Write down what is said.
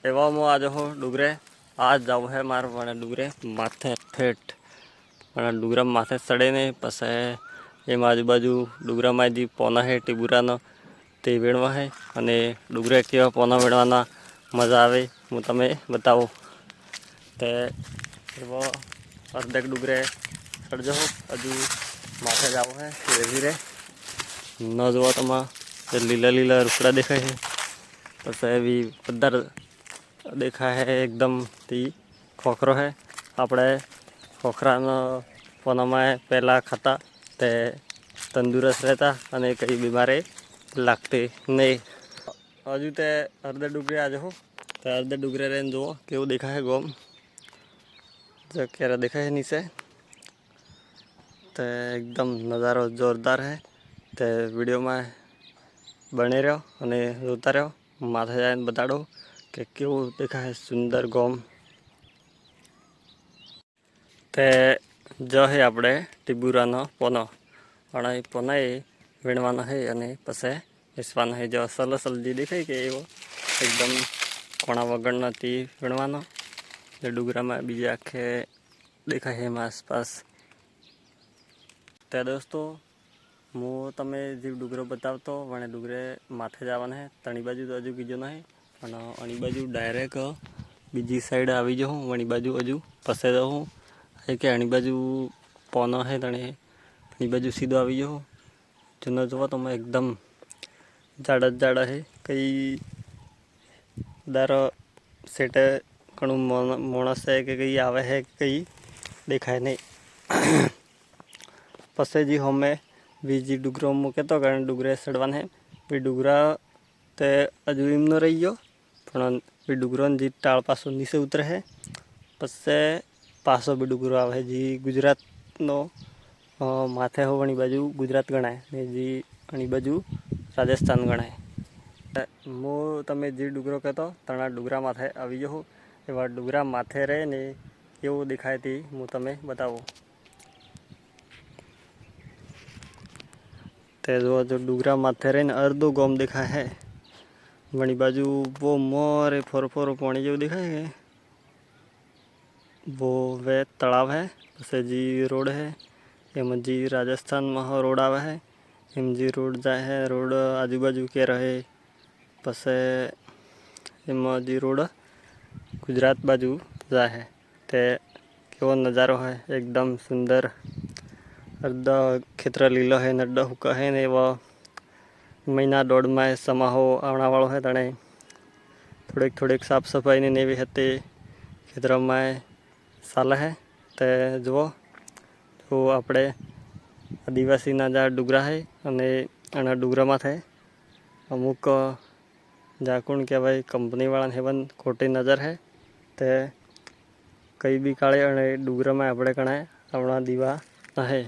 એવામાં आज हो डुगरे आज जाव है मार वणे डुगरे माथे ठेठ वणे डुगरा माथे चढ़े ने पस एम आजूबाजू डुगरा में जी पोना है टीबुरानो ते वीणवा है अने डुगरे केवा पोना वीणवाना मजा आवे हूँ तमे बतावो। ते एवो अर्धेक डुगरे चढ़ जाओ हजू माथे जाव है धीरे धीरे न जो तमा लीला लीला रुखड़ा देखाय है बस एवी पद्दर देखा है एकदम ती खोखरो है આપણે ખોખરાનો પોનામાં પહેલાં ખાતા તે તંદુરસ્ત રહેતા અને કંઈ બીમારી લાગતી નહીં। હજુ તે અડધે ડુગરે આજે હો તો અડધે ડુગરે રહીને જુઓ કેવું દેખાય ગોમ જો ક્યારે દેખાય નીચે તે એકદમ નજારો જોરદાર है। તે વિડીયોમાં બને રહ્યો અને જોતા રહ્યો માથે જઈને બતાડો કે કેવું દેખાય સુંદર ગોમ। તે જો હે આપણે ટીબુરાનો પોનો અને એ પોના એ વીણવાનો है અને પછી વેચવાનો है। જો સલસલ જે દેખાય કે એવો એકદમ કોણા વગરનો તે વીણવાનો જે ડુગરામાં બીજા આખે દેખાય એમ આસપાસ। તે દોસ્તો હું તમે જે ડુગરો બતાવતો વણે ડુગરે માથે જવાના है તણી બાજુ તો હજુ કીજો નહીં પણ અણી બાજુ ડાયરેક્ટ બીજી સાઈડ આવી જાઉં વણી બાજુ હજુ પસે જાઉં है कि अणी बाजू पोनो है तणे अणी बाजू सीधो आवी जाओ जुनो जो तो मैं एकदम जाड़ा जाड़ा है कई दारो सेटे घणु मोणस है कि कई आवे है कई देखाय नहीं। पसे जी हमें बीजी डुगरो मूके तो कारण डुगरे सड़वान है भी डुगरा ते हजू एमनो रही गयो पण भी डुगरो जी टाळ पासो नीचे उतरे है पसे पासो भी डुगरो आवे जी गुजरात नो माथे हो वणी बाजू गुजरात गणाय ने जी अणी बाजू राजस्थान गणाय। मो तमे जी डुगरो कहतो तणा डुगरा माथे आवी जाओ एवा डुगरा माथे रहे ने केवो देखाय ते हूँ तमे बतावो। ते जो डुगरा माथे रहे ने अर्धो गोम देखाय है वणी बाजू वो मोरे फोर फोर पानी जो देखाय है वो वे तालाब है पसे जी रोड है एम जी राजस्थान में रोड आवे है एम जी रोड जाए है रोड आजू बाजू के रहे पसे एम जी रोड गुजरात बाजू जाए है। ते केवो नज़ारो है एकदम सुंदर अर्धा खेतर लीलो है नड्डा हुका है ने वो महीना दौड़ में समाहो आवना वालो है तणे थोड़ेक थोड़ेक साफ सफाई ने नेवी हती खेतर में साल है। ते जो तो આપણે આદિવાસીના જા ડુગરા है અને આના ડુગરામાં થાય અમુક જાકુણ કહેવાય કંપનીવાળાને હેવન ખોટી નજર है તે કઈ બી કાળે અને ડુગરામાં આપણે કણાય આપણા દીવા है।